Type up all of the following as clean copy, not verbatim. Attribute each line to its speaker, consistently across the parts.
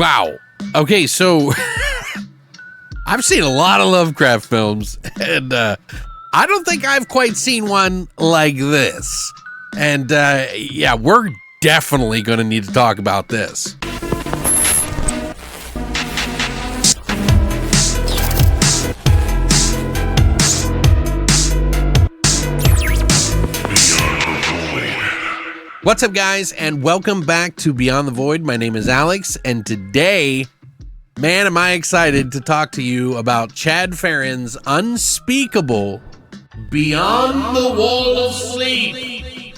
Speaker 1: Wow. Okay, so I've seen a lot of Lovecraft films, and I don't think I've quite seen one like this. And yeah, we're definitely going to need to talk about this. What's up, guys, and welcome back to Beyond the Void. My name is Alex, and today, man, am I excited to talk to you about Chad Farron's Unspeakable, Beyond the Wall of Sleep.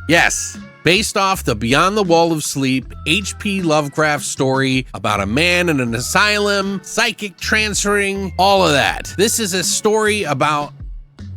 Speaker 1: Yes, based off the Beyond the Wall of Sleep H.P. Lovecraft story about a man in an asylum, psychic transferring, all of that. This is a story about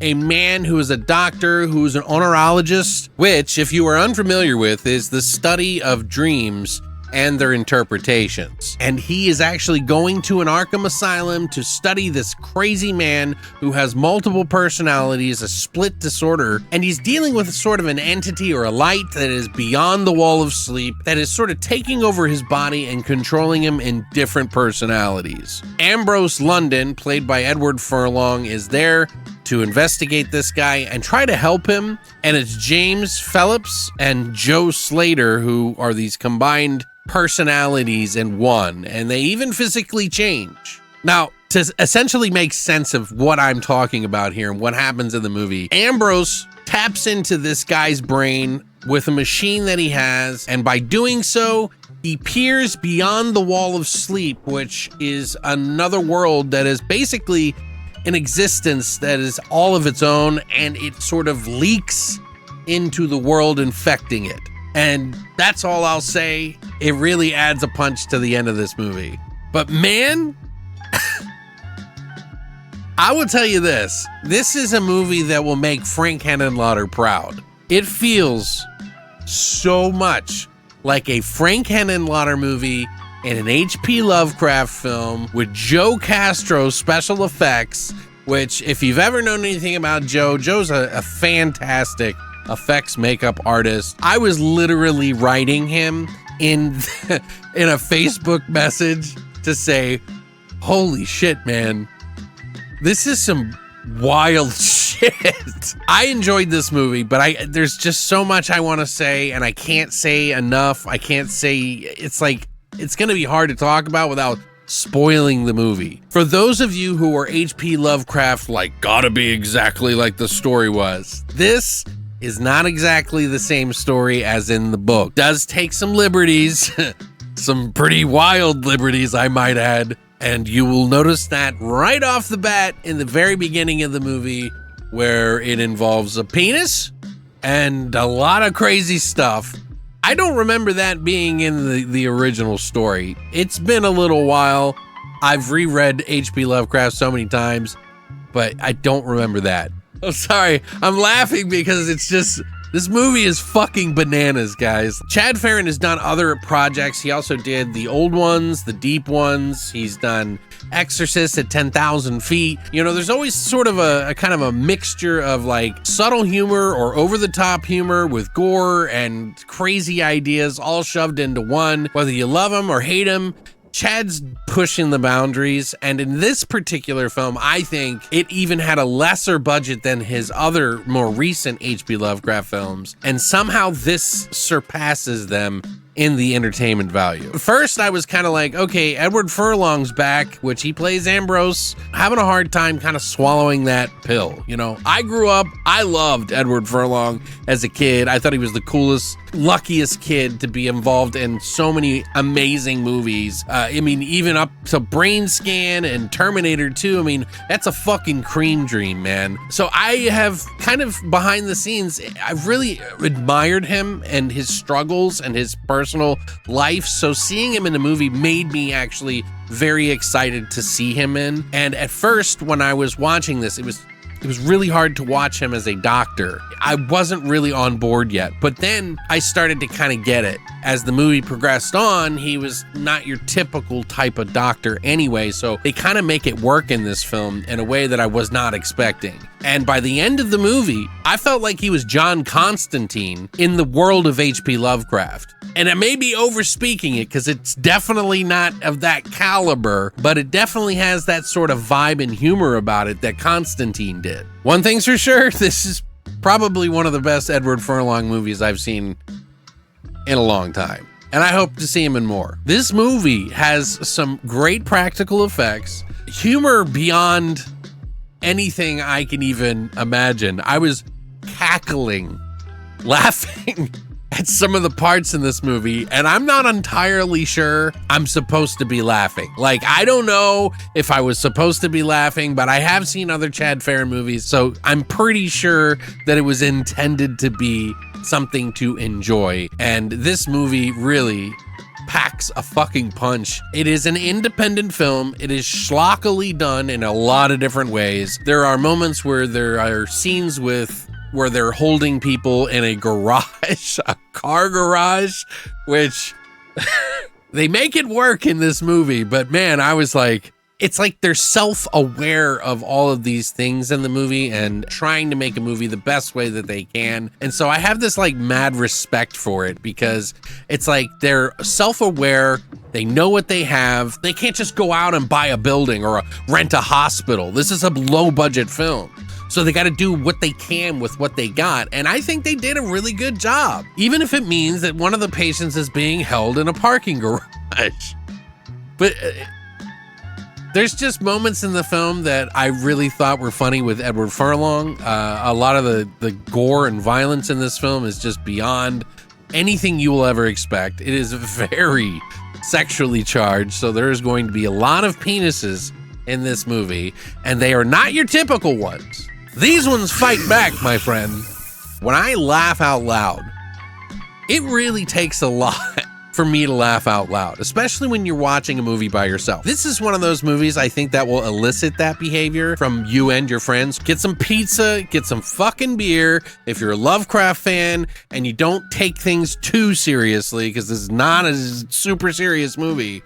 Speaker 1: a man who is a doctor, who's an oneurologist, which, if you are unfamiliar with, is the study of dreams and their interpretations. And he is actually going to an Arkham asylum to study this crazy man who has multiple personalities, a split disorder, and he's dealing with sort of an entity or a light that is beyond the wall of sleep that is sort of taking over his body and controlling him in different personalities. Ambrose London, played by Edward Furlong, is there to investigate this guy and try to help him. And it's James Phillips and Joe Slater who are these combined personalities in one, and they even physically change. Now, to essentially make sense of what I'm talking about here and what happens in the movie, Ambrose taps into this guy's brain with a machine that he has, and by doing so, he peers beyond the wall of sleep, which is another world that is basically an existence that is all of its own, and it sort of leaks into the world, infecting it. And that's all I'll say. It really adds a punch to the end of this movie. But man, I will tell you this. This is a movie that will make Frank Henenlotter proud. It feels so much like a Frank Henenlotter movie in an H.P. Lovecraft film with Joe Castro's special effects, which, if you've ever known anything about Joe, Joe's a fantastic effects makeup artist. I was literally writing him in a Facebook message to say, holy shit, man, this is some wild shit. I enjoyed this movie, but there's just so much I want to say, and I can't say enough. I can't say, it's like, it's going to be hard to talk about without spoiling the movie. For those of you who are H.P. Lovecraft, like, gotta be exactly like the story was, this is not exactly the same story as in the book. Does take some liberties, some pretty wild liberties, I might add, and you will notice that right off the bat in the very beginning of the movie, where it involves a penis and a lot of crazy stuff. I don't remember that being in the original story. It's been a little while. I've reread H.P. Lovecraft so many times, but I don't remember that. I'm sorry, I'm laughing because it's just, this movie is fucking bananas, guys. Chad Farron has done other projects. He also did the old ones, the deep ones. He's done Exorcist at 10,000 feet. You know, there's always sort of a kind of a mixture of like subtle humor or over-the-top humor with gore and crazy ideas all shoved into one. Whether you love him or hate him, Chad's pushing the boundaries, and in this particular film, I think it even had a lesser budget than his other more recent H.P. Lovecraft films, and somehow this surpasses them in the entertainment value. First, I was kind of like, okay, Edward Furlong's back, which he plays Ambrose, having a hard time kind of swallowing that pill. You know, I grew up, I loved Edward Furlong as a kid. I thought he was the coolest, luckiest kid to be involved in so many amazing movies. I mean, even up to Brain Scan and Terminator 2. I mean, that's a fucking cream dream, man. So I have kind of behind the scenes, I've really admired him and his struggles and his personal life. So seeing him in the movie made me actually very excited to see him in. And at first, when I was watching this, it was really hard to watch him as a doctor. I wasn't really on board yet, but then I started to kind of get it as the movie progressed on, he was not your typical type of doctor anyway, so they kind of make it work in this film in a way that I was not expecting. And by the end of the movie, I felt like he was John Constantine in the world of H.P. Lovecraft. And I may be overspeaking it because it's definitely not of that caliber, but it definitely has that sort of vibe and humor about it that Constantine did. One thing's for sure, this is probably one of the best Edward Furlong movies I've seen in a long time. And I hope to see him in more. This movie has some great practical effects, humor beyond anything I can even imagine. I was cackling, laughing at some of the parts in this movie, and I'm not entirely sure I'm supposed to be laughing. Like, I don't know if I was supposed to be laughing, but I have seen other Chad Farren movies, so I'm pretty sure that it was intended to be something to enjoy. And this movie really packs a fucking punch. It is an independent film. It is schlockily done in a lot of different ways. There are moments where there are scenes where they're holding people in a garage, a car garage, which they make it work in this movie. But man, I was like, it's like they're self-aware of all of these things in the movie and trying to make a movie the best way that they can. And so I have this like mad respect for it because it's like they're self-aware. They know what they have. They can't just go out and buy a building or rent a hospital. This is a low-budget film. So they got to do what they can with what they got. And I think they did a really good job, even if it means that one of the patients is being held in a parking garage. But there's just moments in the film that I really thought were funny with Edward Furlong. A lot of the gore and violence in this film is just beyond anything you will ever expect. It is very sexually charged, so there's going to be a lot of penises in this movie, and they are not your typical ones. These ones fight back, my friend. When I laugh out loud, it really takes a lot for me to laugh out loud, especially when you're watching a movie by yourself. This is one of those movies I think that will elicit that behavior from you and your friends. Get some pizza, get some fucking beer. If you're a Lovecraft fan and you don't take things too seriously, because this is not a super serious movie,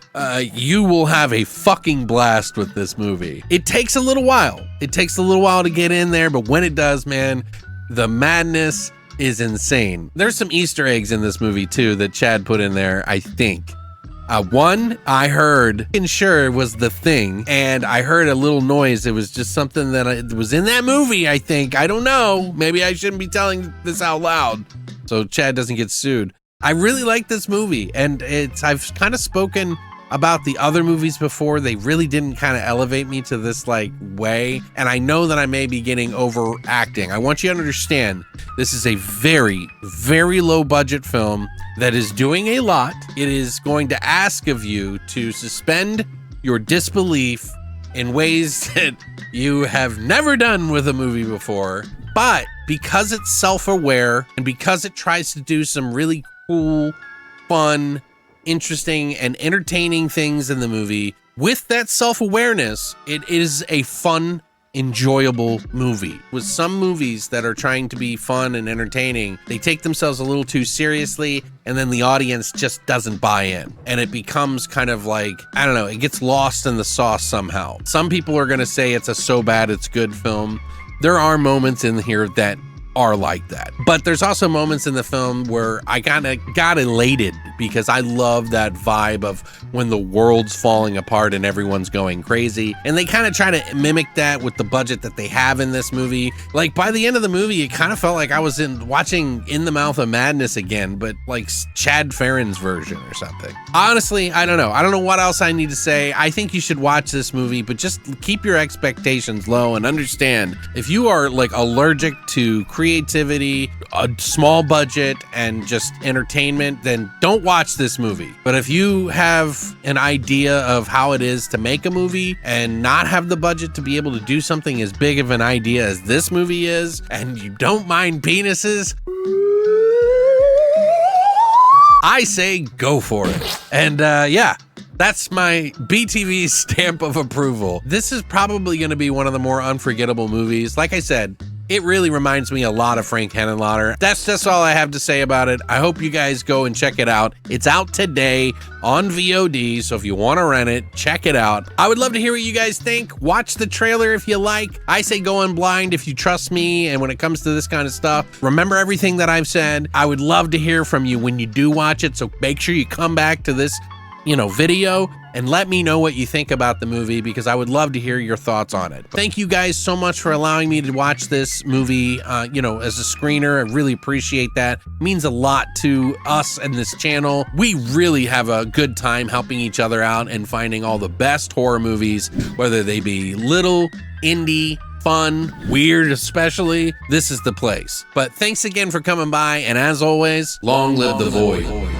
Speaker 1: you will have a fucking blast with this movie. It takes a little while. It takes a little while to get in there, but when it does, man, the madness is insane. There's some Easter eggs in this movie too that Chad put in there, I think. One, I heard Insure was The Thing, and I heard a little noise. It was just something that was in that movie, I think. I don't know. Maybe I shouldn't be telling this out loud so Chad doesn't get sued. I really like this movie, and I've kind of spoken about the other movies before. They really didn't kind of elevate me to this like way, and I know that I may be getting overacting. I want you to understand this is a very, very low budget film that is doing a lot. It is going to ask of you to suspend your disbelief in ways that you have never done with a movie before, but because it's self-aware and because it tries to do some really cool, fun, interesting and entertaining things in the movie, with that self-awareness, it is a fun, enjoyable movie. With some movies that are trying to be fun and entertaining, they take themselves a little too seriously, and then the audience just doesn't buy in, and it becomes kind of like, I don't know, it gets lost in the sauce somehow. Some people are gonna say it's a so bad it's good film. There are moments in here that are like that, but there's also moments in the film where I kind of got elated because I love that vibe of when the world's falling apart and everyone's going crazy, and they kind of try to mimic that with the budget that they have in this movie. Like by the end of the movie, it kind of felt like I was watching In the Mouth of Madness again, but like Chad Farren's version or something. Honestly, I don't know what else I need to say. I think you should watch this movie, but just keep your expectations low and understand if you are like allergic to creativity, a small budget, and just entertainment, then don't watch this movie. But if you have an idea of how it is to make a movie and not have the budget to be able to do something as big of an idea as this movie is, and you don't mind penises, I say go for it. And yeah, that's my BTV stamp of approval. This is probably going to be one of the more unforgettable movies. Like I said, It really reminds me a lot of Frank Henenlotter. That's all I have to say about it. I hope you guys go and check it out. It's out today on VOD, so if you want to rent it, check it out. I would love to hear what you guys think. Watch the trailer if you like. I say go in blind if you trust me, and when it comes to this kind of stuff, remember everything that I've said. I would love to hear from you when you do watch it, so make sure you come back to this video and let me know what you think about the movie, because I would love to hear your thoughts on it. Thank you guys so much for allowing me to watch this movie, as a screener. I really appreciate that. It means a lot to us and this channel. We really have a good time helping each other out and finding all the best horror movies, whether they be little, indie, fun, weird especially. This is the place. But thanks again for coming by, and as always, long live the void.